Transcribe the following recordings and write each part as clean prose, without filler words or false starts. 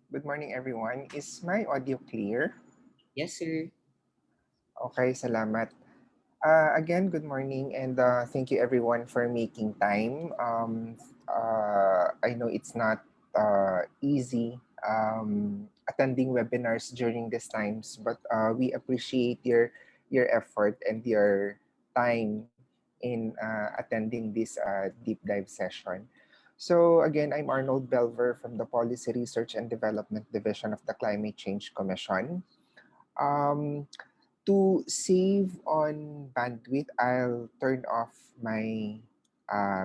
Good morning, everyone. Is my audio clear? Yes, sir. Okay, salamat. Again, good morning, and thank you, everyone, for making time. I know it's not easy attending webinars during these times, but we appreciate your effort and your time in attending this deep dive session. So again, I'm Arnold Belver from the Policy Research and Development Division of the Climate Change Commission. Um, to save on bandwidth, I'll turn off my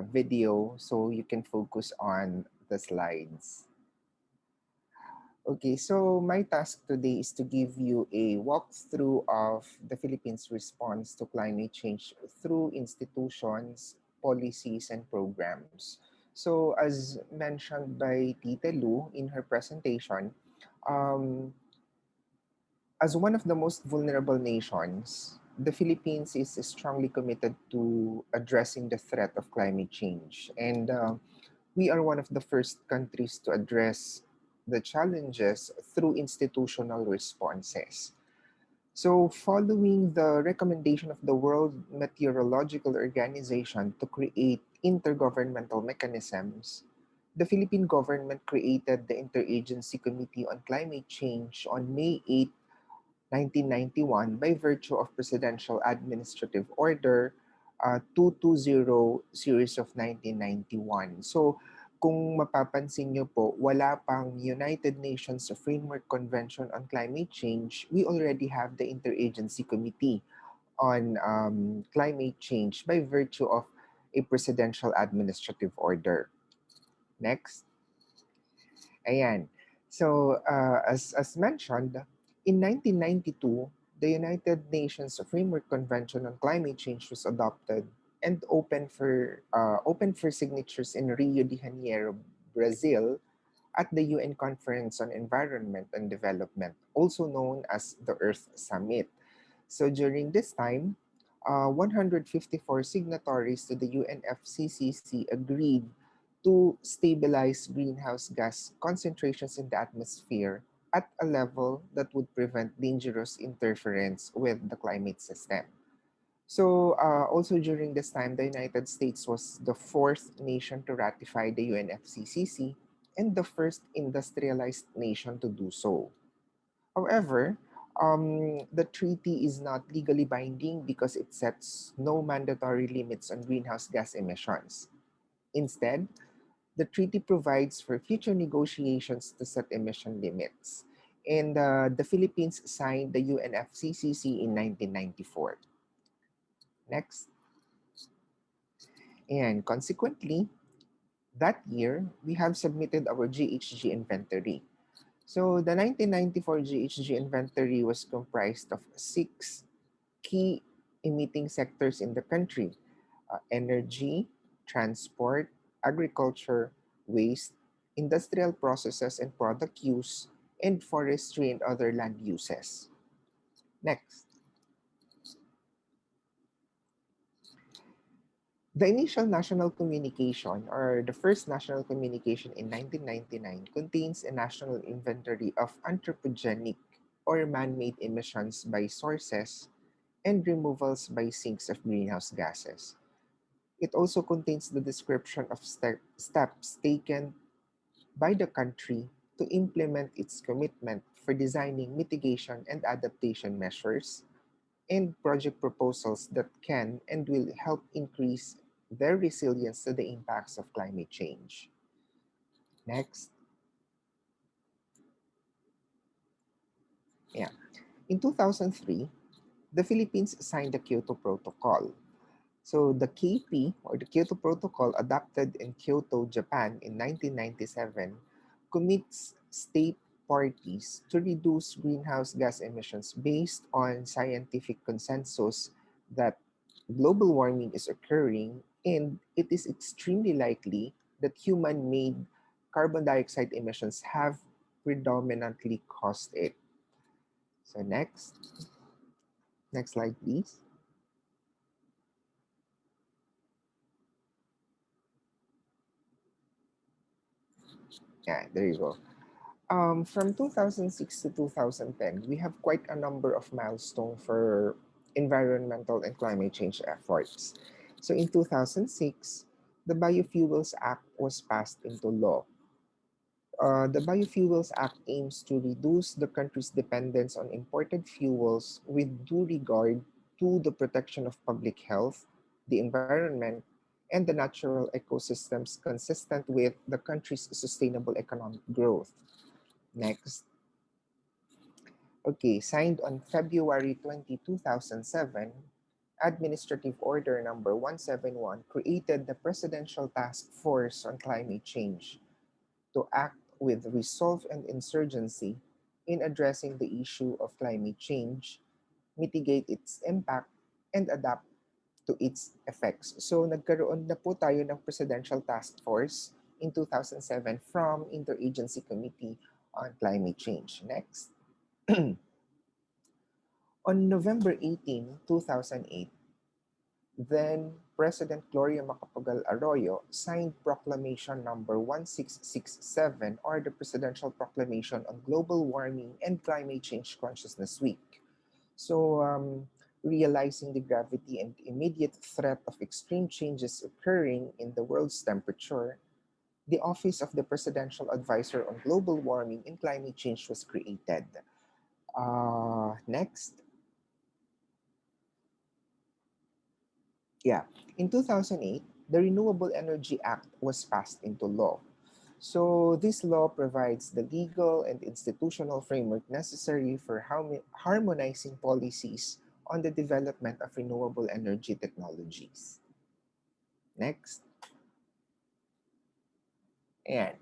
video so you can focus on the slides. Okay, so my task today is to give you a walkthrough of the Philippines' response to climate change through institutions, policies, and programs. So, as mentioned by Tita Lu in her presentation, um, as one of the most vulnerable nations, the Philippines is strongly committed to addressing the threat of climate change. And we are one of the first countries to address the challenges through institutional responses. So, following the recommendation of the World Meteorological Organization to create intergovernmental mechanisms, the Philippine government created the Interagency Committee on Climate Change on May 8, 1991 by virtue of Presidential Administrative Order 220 Series of 1991. So, kung mapapansin nyo po, wala pang United Nations Framework Convention on Climate Change. We already have the Interagency Committee on Climate Change by virtue of a Presidential Administrative Order. Next. Ayan. So, as mentioned, in 1992, the United Nations Framework Convention on Climate Change was adopted and open for signatures in Rio de Janeiro, Brazil, at the UN Conference on Environment and Development, also known as the Earth Summit. So during this time, 154 signatories to the UNFCCC agreed to stabilize greenhouse gas concentrations in the atmosphere at a level that would prevent dangerous interference with the climate system. So, also during this time, the United States was the fourth nation to ratify the UNFCCC and the first industrialized nation to do so. However, the treaty is not legally binding because it sets no mandatory limits on greenhouse gas emissions. Instead, the treaty provides for future negotiations to set emission limits. And the Philippines signed the UNFCCC in 1994. Next. And consequently, that year, we have submitted our GHG inventory. So the 1994 GHG inventory was comprised of six key emitting sectors in the country: energy, transport, agriculture, waste, industrial processes and product use, and forestry and other land uses. Next. The initial national communication, or the first national communication in 1999, contains a national inventory of anthropogenic or man made emissions by sources and removals by sinks of greenhouse gases. It also contains the description of steps taken by the country to implement its commitment for designing mitigation and adaptation measures and project proposals that can and will help increase their resilience to the impacts of climate change. Next. Yeah. In 2003, the Philippines signed the Kyoto Protocol. So the KP, or the Kyoto Protocol, adopted in Kyoto, Japan in 1997, commits state parties to reduce greenhouse gas emissions based on scientific consensus that global warming is occurring and it is extremely likely that human-made carbon dioxide emissions have predominantly caused it. So next slide please. Yeah, there you go. From 2006 to 2010, we have quite a number of milestones for environmental and climate change efforts. So in 2006, the Biofuels Act was passed into law. The Biofuels Act aims to reduce the country's dependence on imported fuels with due regard to the protection of public health, the environment, and the natural ecosystems consistent with the country's sustainable economic growth. Next. Okay, signed on February 20, 2007, Administrative Order number 171 created the Presidential Task Force on Climate Change to act with resolve and insurgency in addressing the issue of climate change, mitigate its impact, and adapt to its effects. So nagkaroon na po tayo ng Presidential Task Force in 2007 from Interagency Committee on Climate Change. Next. On November 18, 2008, then President Gloria Macapagal Arroyo signed Proclamation number 1667, or the Presidential Proclamation on Global Warming and Climate Change Consciousness Week. So, realizing the gravity and immediate threat of extreme changes occurring in the world's temperature, the Office of the Presidential Advisor on Global Warming and Climate Change was created. Next. Yeah. In 2008, the Renewable Energy Act was passed into law. So, this law provides the legal and institutional framework necessary for harmonizing policies on the development of renewable energy technologies. Next. And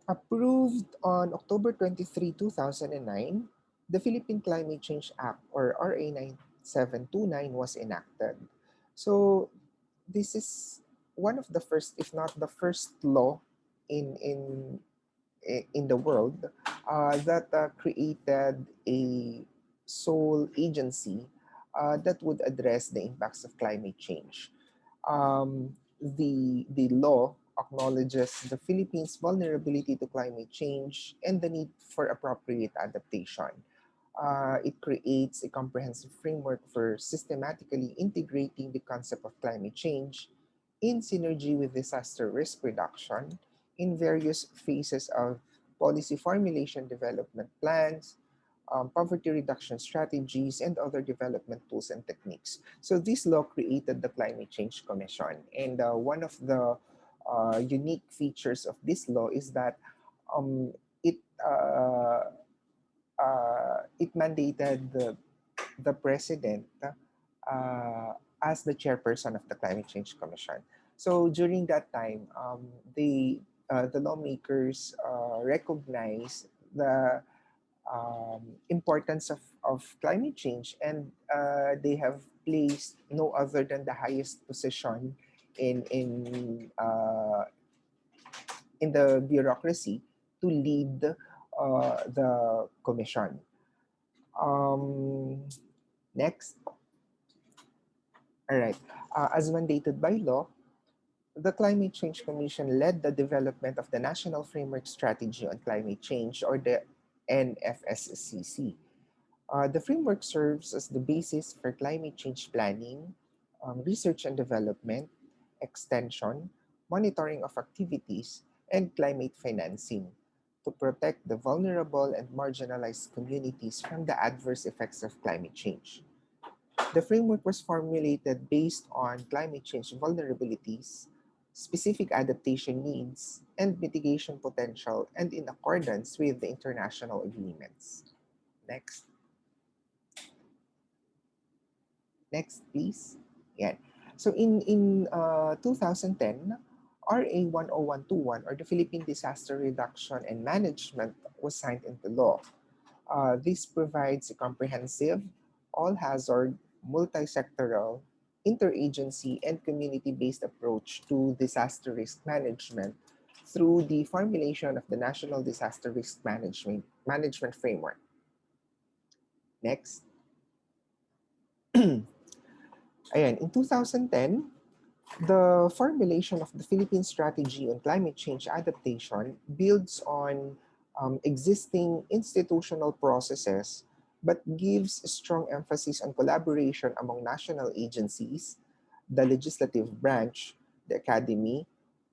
approved on October 23, 2009, the Philippine Climate Change Act, or RA 9729, was enacted. So, this is one of the first, if not the first law in in in the world that created a sole agency that would address the impacts of climate change. The law acknowledges the Philippines' vulnerability to climate change and the need for appropriate adaptation. It creates a comprehensive framework for systematically integrating the concept of climate change in synergy with disaster risk reduction in various phases of policy formulation, development plans, poverty reduction strategies, and other development tools and techniques. So this law created the Climate Change Commission. And one of the unique features of this law is that um, it it mandated the president as the chairperson of the Climate Change Commission. So during that time, the lawmakers recognize the importance of climate change, and they have placed no other than the highest position in in uh, in the bureaucracy to lead the commission. Um, Next, all right. As mandated by law, the Climate Change Commission led the development of the National Framework Strategy on Climate Change, or the NFSCC. The framework serves as the basis for climate change planning, research and development, extension, monitoring of activities, and climate financing to protect the vulnerable and marginalized communities from the adverse effects of climate change. The framework was formulated based on climate change vulnerabilities, specific adaptation needs, and mitigation potential, and in accordance with the international agreements. Next. Next, please. Yeah. So in 2010, RA 10121, or the Philippine Disaster Reduction and Management, was signed into law. This provides a comprehensive, all-hazard, multi-sectoral, interagency, and community-based approach to disaster risk management through the formulation of the National Disaster Risk Management Framework. Next. Ayan, in 2010, the formulation of the Philippine Strategy on Climate Change Adaptation builds on existing institutional processes, but gives strong emphasis on collaboration among national agencies, the legislative branch, the academy,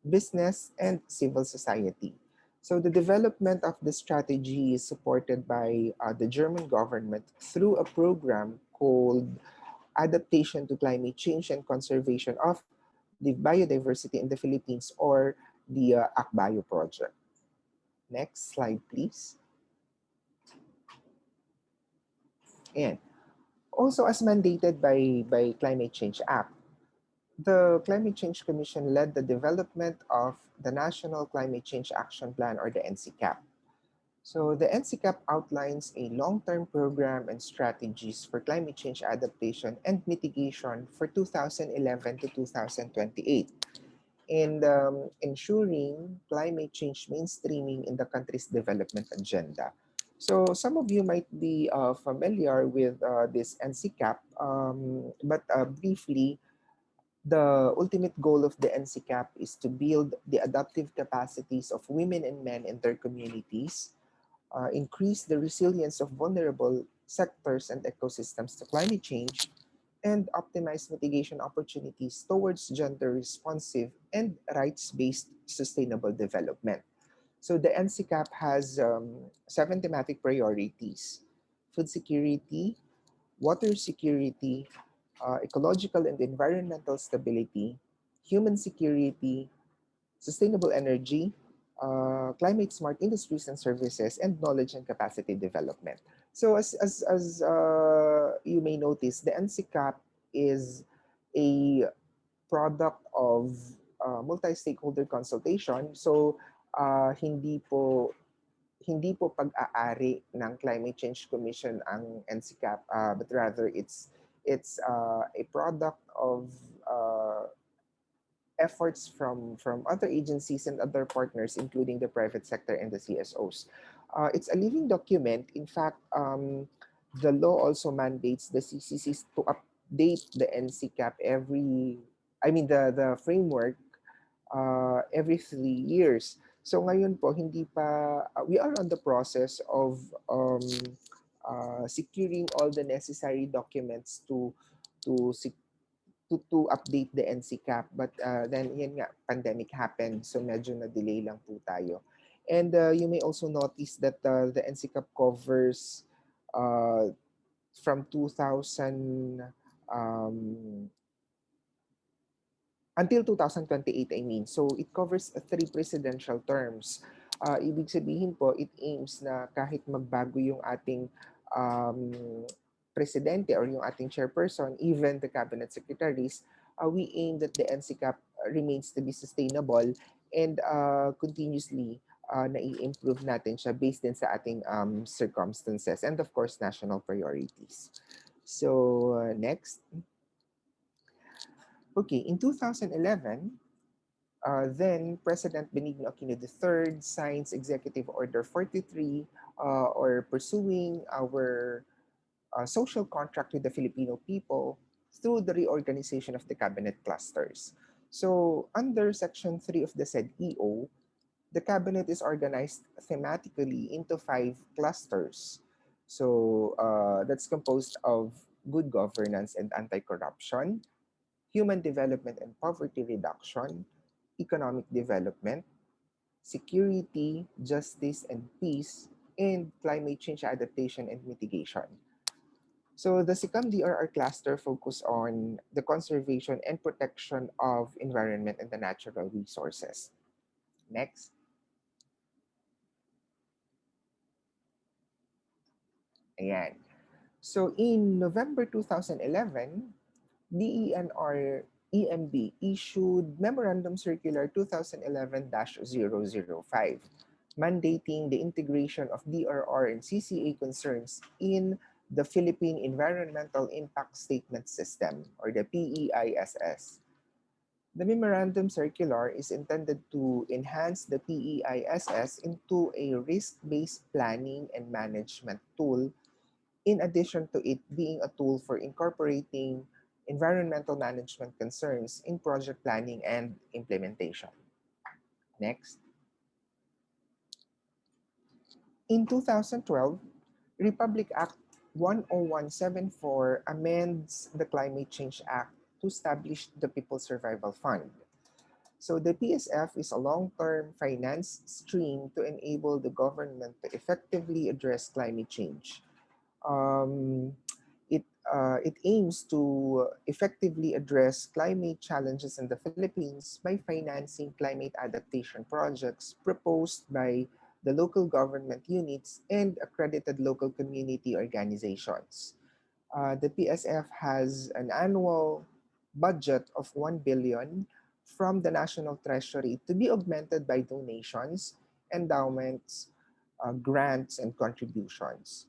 business, and civil society. So the development of the strategy is supported by the German government through a program called Adaptation to Climate Change and Conservation of the Biodiversity in the Philippines, or the ACBIO project. Next slide, please. And also, as mandated by Climate Change Act, the Climate Change Commission led the development of the National Climate Change Action Plan, or the NCCAP. So the NCCAP outlines a long-term program and strategies for climate change adaptation and mitigation for 2011 to 2028, and ensuring climate change mainstreaming in the country's development agenda. So some of you might be familiar with this NCCAP, but briefly, the ultimate goal of the NCCAP is to build the adaptive capacities of women and men in their communities, increase the resilience of vulnerable sectors and ecosystems to climate change, and optimize mitigation opportunities towards gender responsive and rights based sustainable development. So the NCCAP has seven thematic priorities: food security, water security, ecological and environmental stability, human security, sustainable energy, climate smart industries and services, and knowledge and capacity development. So as you may notice, the NCCAP is a product of multi-stakeholder consultation. So hindi po pag-aari ng Climate Change Commission ang NCCAP, but rather it's a product of efforts from other agencies and other partners, including the private sector and the CSOs. It's a living document. In fact, the law also mandates the CCCs to update the NCCAP the framework every 3 years. So ngayon po, hindi pa, we are on the process of securing all the necessary documents to to update the NCCAP, but then yan nga, pandemic happened, so medyo na-delay lang po tayo. And you may also notice that the NCCAP covers from 2000 um, until 2028, I mean. So it covers three presidential terms. Ibig sabihin po, it aims na kahit magbago yung ating um, presidente or yung ating chairperson, even the cabinet secretaries, we aim that the NCCAP remains to be sustainable and continuously nai-improve natin siya based din sa ating circumstances and of course, national priorities. So next. Okay, in 2011, then President Benigno Aquino III signs Executive Order 43, or pursuing our social contract with the Filipino people through the reorganization of the cabinet clusters. So under Section 3 of the said EO, the cabinet is organized thematically into 5 clusters. So that's composed of good governance and anti-corruption, human development and poverty reduction, economic development, security, justice and peace, and climate change adaptation and mitigation. So the SICAM-DRR cluster focus on the conservation and protection of environment and the natural resources. Next. Ayan. So in November 2011, DENR EMB issued Memorandum Circular 2011-005, mandating the integration of DRR and CCA concerns in the Philippine Environmental Impact Statement System, or the PEISS. The Memorandum Circular is intended to enhance the PEISS into a risk-based planning and management tool, in addition to it being a tool for incorporating environmental management concerns in project planning and implementation. Next. In 2012, Republic Act 10174 amends the Climate Change Act to establish the People's Survival Fund. So the PSF is a long-term finance stream to enable the government to effectively address climate change. Um, it aims to effectively address climate challenges in the Philippines by financing climate adaptation projects proposed by the local government units and accredited local community organizations. The PSF has an annual budget of 1 billion from the National Treasury to be augmented by donations, endowments, grants, and contributions.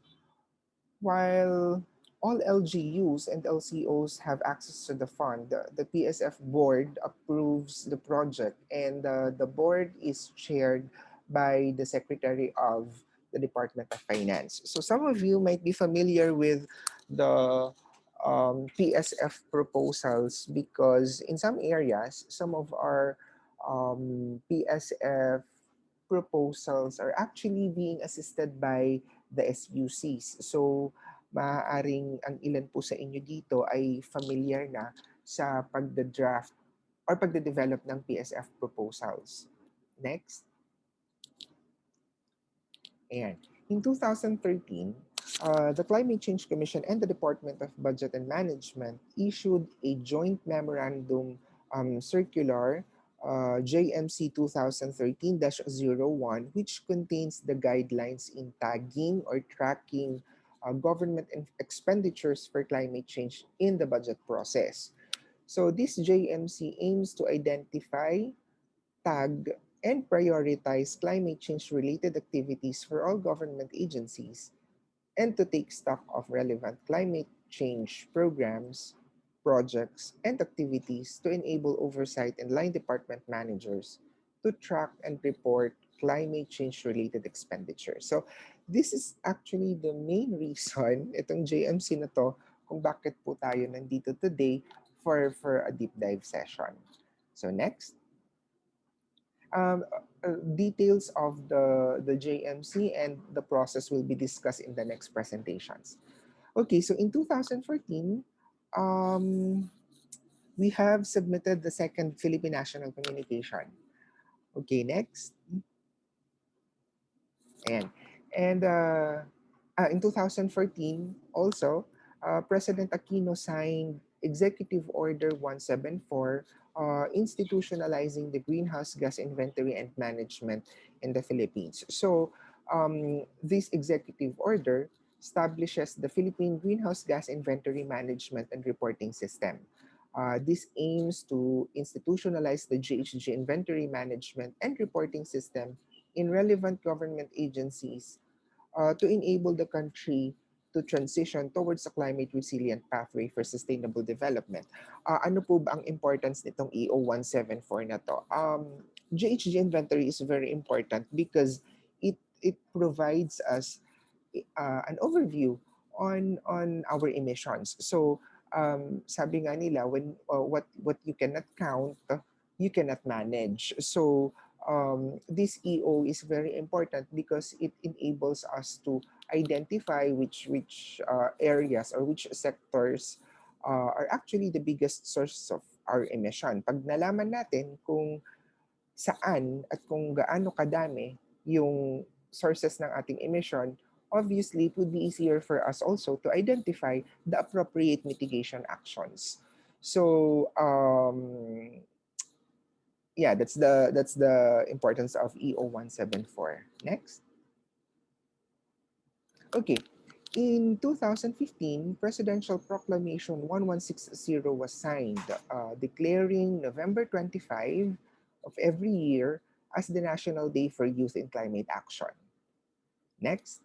While all LGUs and LCOs have access to the fund, the PSF board approves the project, and the board is chaired by the Secretary of the Department of Finance. So some of you might be familiar with the PSF proposals because in some areas, some of our PSF proposals are actually being assisted by the SUCs. So, maaaring ang ilan po sa inyo dito ay familiar na sa pagda-draft or pagde-develop ng PSF proposals. Next. Ayan. In 2013, the Climate Change Commission and the Department of Budget and Management issued a joint memorandum circular JMC 2013-01, which contains the guidelines in tagging or tracking government expenditures for climate change in the budget process. So this JMC aims to identify, tag, and prioritize climate change-related activities for all government agencies and to take stock of relevant climate change programs, projects, and activities to enable oversight and line department managers to track and report climate change-related expenditures. So this is actually the main reason itong JMC na to kung bakit po tayo nandito today for a deep dive session. So next. Details of the JMC and the process will be discussed in the next presentations. Okay, so in 2014, um, we have submitted the second Philippine National Communication. Okay, next. Ayan. And in 2014, also, President Aquino signed Executive Order 174 institutionalizing the greenhouse gas inventory and management in the Philippines. So, this executive order establishes the Philippine Greenhouse Gas Inventory Management and Reporting System. This aims to institutionalize the GHG inventory management and reporting system in relevant government agencies to enable the country to transition towards a climate resilient pathway for sustainable development. Ano po ba ang importance nitong EO 174 na to? GHG inventory is very important because it provides us an overview on our emissions. So sabi nga nila, when what you cannot count, you cannot manage. So this EO is very important because it enables us to identify which areas or which sectors are actually the biggest source of our emission. Pag nalaman natin kung saan at kung gaano kadami yung sources ng ating emission, obviously it would be easier for us also to identify the appropriate mitigation actions. So yeah, that's the importance of EO 174. Next. Okay. In 2015, Presidential Proclamation 1160 was signed, declaring November 25 of every year as the National Day for Youth in Climate Action. Next.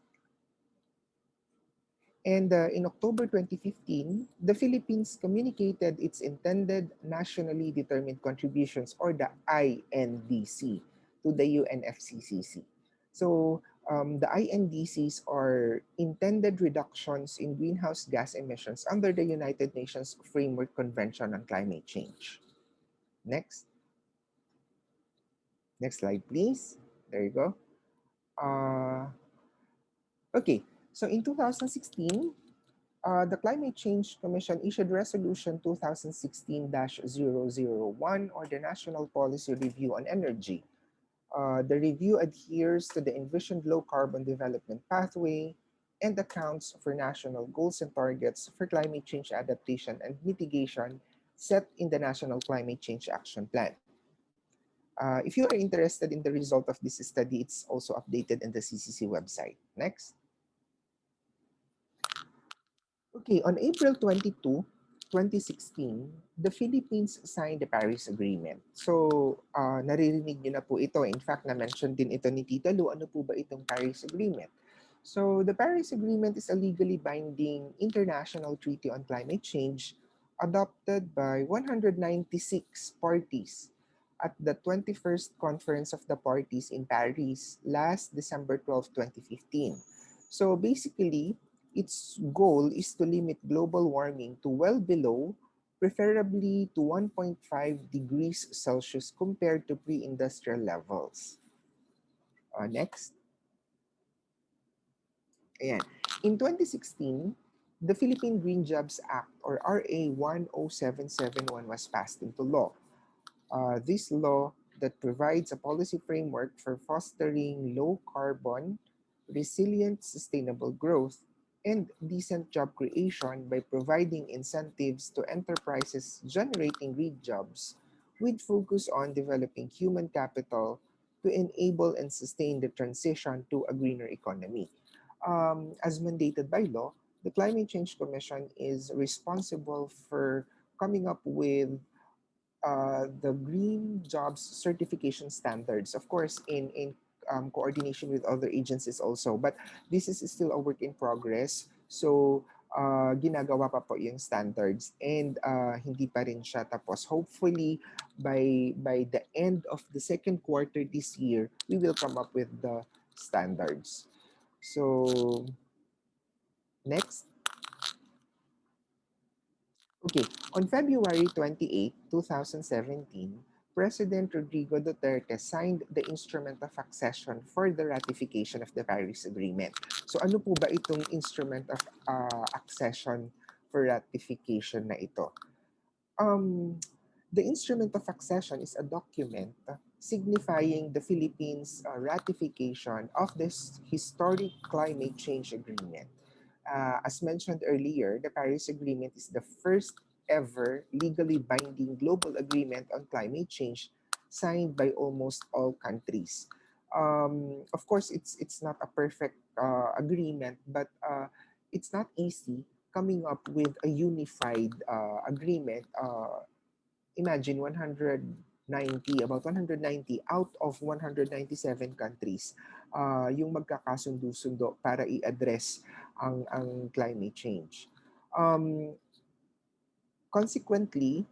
And in October 2015, the Philippines communicated its intended nationally determined contributions, or the INDC, to the UNFCCC. So the INDCs are intended reductions in greenhouse gas emissions under the United Nations Framework Convention on Climate Change. Next. Next slide, please. There you go. Okay, so in 2016, the Climate Change Commission issued Resolution 2016-001, or the National Policy Review on Energy. The review adheres to the envisioned low-carbon development pathway and accounts for national goals and targets for climate change adaptation and mitigation set in the National Climate Change Action Plan. If you are interested in the result of this study, it's also updated in the CCC website. Next. Okay, on April 22, 2016, the Philippines signed the Paris Agreement. So, naririnig niyo na po ito. In fact, na-mention din ito ni Tita Lu. Ano po ba itong Paris Agreement? So, the Paris Agreement is a legally binding international treaty on climate change adopted by 196 parties at the 21st Conference of the Parties in Paris last December 12, 2015. So, basically, its goal is to limit global warming to well below, preferably to 1.5 degrees Celsius compared to pre-industrial levels. Next. Ayan. In 2016, the Philippine Green Jobs Act, or RA 10771, was passed into law. This law that provides a policy framework for fostering low carbon, resilient, sustainable growth, and decent job creation by providing incentives to enterprises generating green jobs with focus on developing human capital to enable and sustain the transition to a greener economy. As mandated by law, the Climate Change Commission is responsible for coming up with the green jobs certification standards, of course, in coordination with other agencies also. But this is still a work in progress. So, ginagawa pa po yung standards and hindi pa rin siya tapos. Hopefully, by the end of the second quarter this year, we will come up with the standards. So, next. Okay, on February 28, 2017, President Rodrigo Duterte signed the Instrument of Accession for the ratification of the Paris Agreement. So ano po ba itong Instrument of Accession for ratification na ito? The Instrument of Accession is a document signifying the Philippines' ratification of this historic climate change agreement. As mentioned earlier, the Paris Agreement is the first ever legally binding global agreement on climate change signed by almost all countries. Of course, it's not a perfect agreement, but it's not easy coming up with a unified agreement. Imagine 190, about 190 out of 197 countries yung magkakasundo-sundo para i-address ang climate change. Consequently,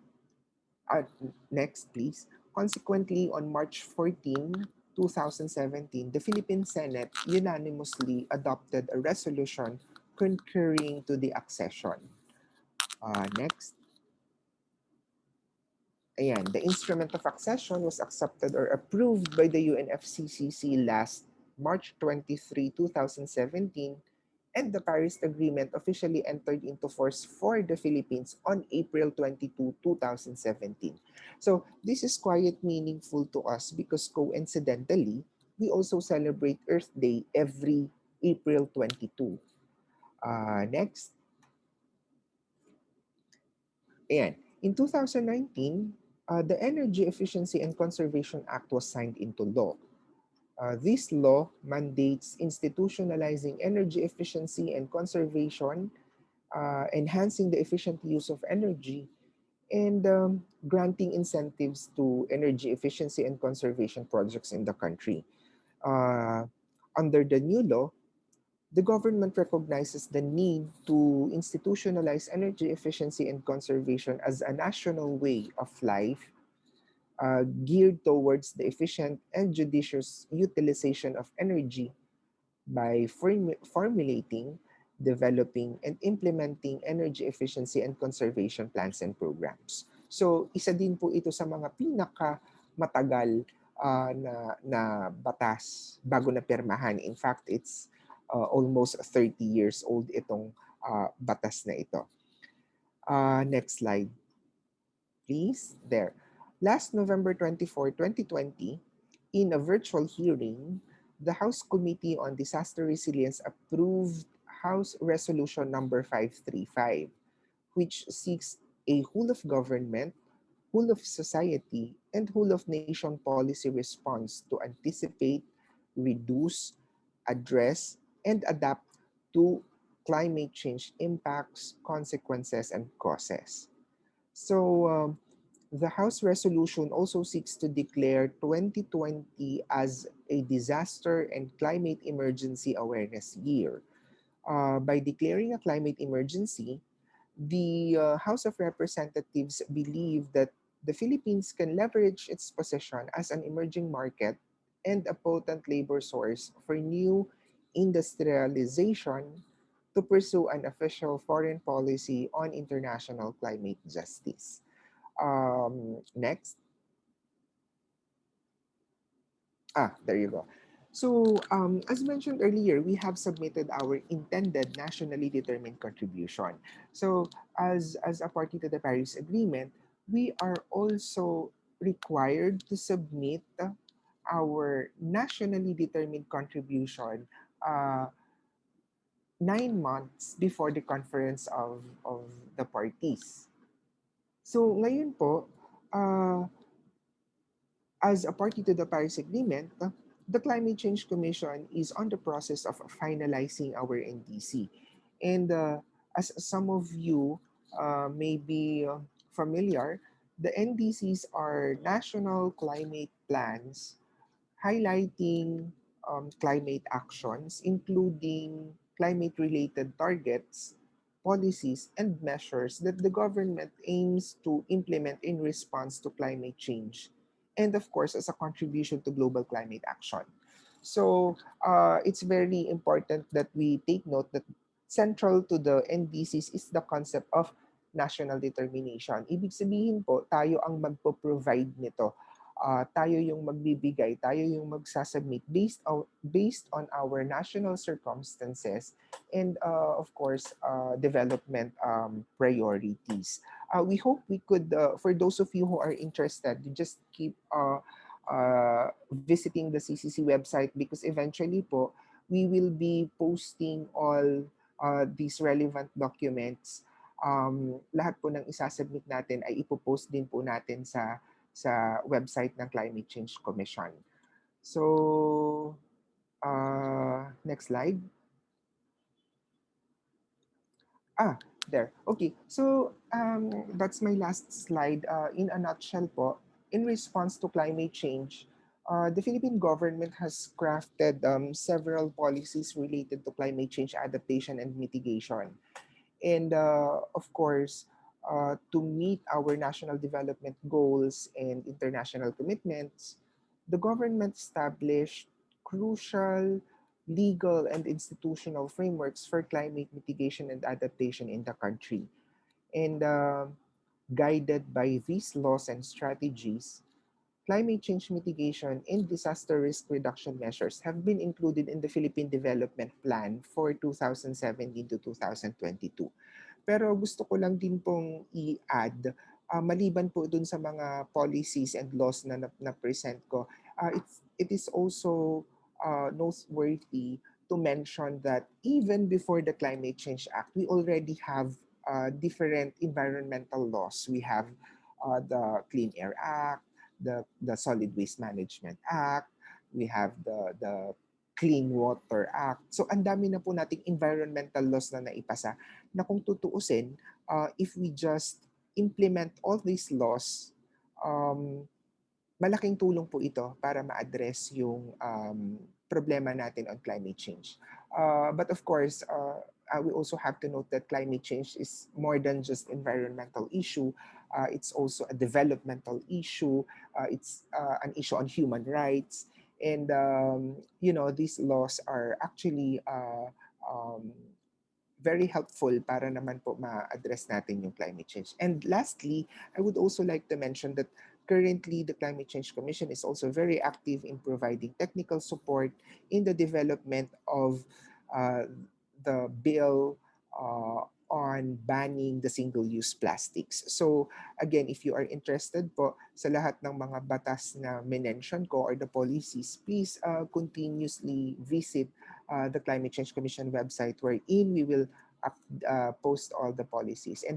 next please. Consequently, on March 14, 2017, the Philippine Senate unanimously adopted a resolution concurring to the accession. Next. Ayan, the instrument of accession was accepted or approved by the UNFCCC last March 23, 2017, and the Paris Agreement officially entered into force for the Philippines on April 22, 2017. So this is quite meaningful to us because coincidentally, we also celebrate Earth Day every April 22. Next. Ayan. In 2019, the Energy Efficiency and Conservation Act was signed into law. This law mandates institutionalizing energy efficiency and conservation, enhancing the efficient use of energy, and granting incentives to energy efficiency and conservation projects in the country. Under the new law, the government recognizes the need to institutionalize energy efficiency and conservation as a national way of life geared towards the efficient and judicious utilization of energy by formulating, developing, and implementing energy efficiency and conservation plans and programs. So, isa din po ito sa mga pinaka matagal na batas bago na pirmahan. In fact, it's almost 30 years old itong batas na ito. Next slide, please. There. Last November 24, 2020, in a virtual hearing, the House Committee on Disaster Resilience approved House Resolution number 535, which seeks a whole of government, whole of society, and whole of nation policy response to anticipate, reduce, address, and adapt to climate change impacts, consequences, and causes. So, the House resolution also seeks to declare 2020 as a disaster and climate emergency awareness year. By declaring a climate emergency, the House of Representatives believe that the Philippines can leverage its position as an emerging market and a potent labor source for new industrialization to pursue an official foreign policy on international climate justice. Next. There you go. So, as mentioned earlier, we have submitted our intended nationally determined contribution. So, as a party to the Paris Agreement, we are also required to submit our nationally determined contribution uh, 9 months before the conference of the parties. So, ngayon po, uh, as a party to the Paris Agreement, the Climate Change Commission is on the process of finalizing our NDC. And as some of you may be familiar, the NDCs are national climate plans highlighting climate actions, including climate related targets, policies, and measures that the government aims to implement in response to climate change, and of course, as a contribution to global climate action. So it's very important that we take note that central to the NDCs is the concept of national determination. Ibig sabihin po, tayo ang magpo-provide nito, tayo yung magbibigay, tayo yung magsasubmit based on our national circumstances and of course development priorities. We hope we could, for those of you who are interested, you just keep visiting the CCC website because eventually po we will be posting all these relevant documents. Lahat po ng isasubmit natin ay ipopost din po natin sa website ng Climate Change Commission. So, next slide. There. Okay. So, that's my last slide. In a nutshell po, in response to climate change, the Philippine government has crafted several policies related to climate change adaptation and mitigation. And of course, to meet our national development goals and international commitments, the government established crucial legal and institutional frameworks for climate mitigation and adaptation in the country. And guided by these laws and strategies, climate change mitigation and disaster risk reduction measures have been included in the Philippine Development Plan for 2017 to 2022. Pero gusto ko lang din pong i-add, maliban po dun sa mga policies and laws na present ko, it is also noteworthy to mention that even before the Climate Change Act, we already have different environmental laws. We have the Clean Air Act, the Solid Waste Management Act, we have the Clean Water Act. So ang dami na po nating environmental laws na naipasa na kung tutuusin, if we just implement all these laws, malaking tulong po ito para ma-address yung problema natin on climate change. But of course, we also have to note that climate change is more than just environmental issue. It's also a developmental issue. It's an issue on human rights. And, these laws are actually very helpful para naman po ma-address natin yung climate change. And lastly, I would also like to mention that currently the Climate Change Commission is also very active in providing technical support in the development of uh, the bill on banning the single-use plastics. So again, if you are interested po sa lahat ng mga batas na mention ko or the policies, please continuously visit the Climate Change Commission website wherein we will post all the policies. And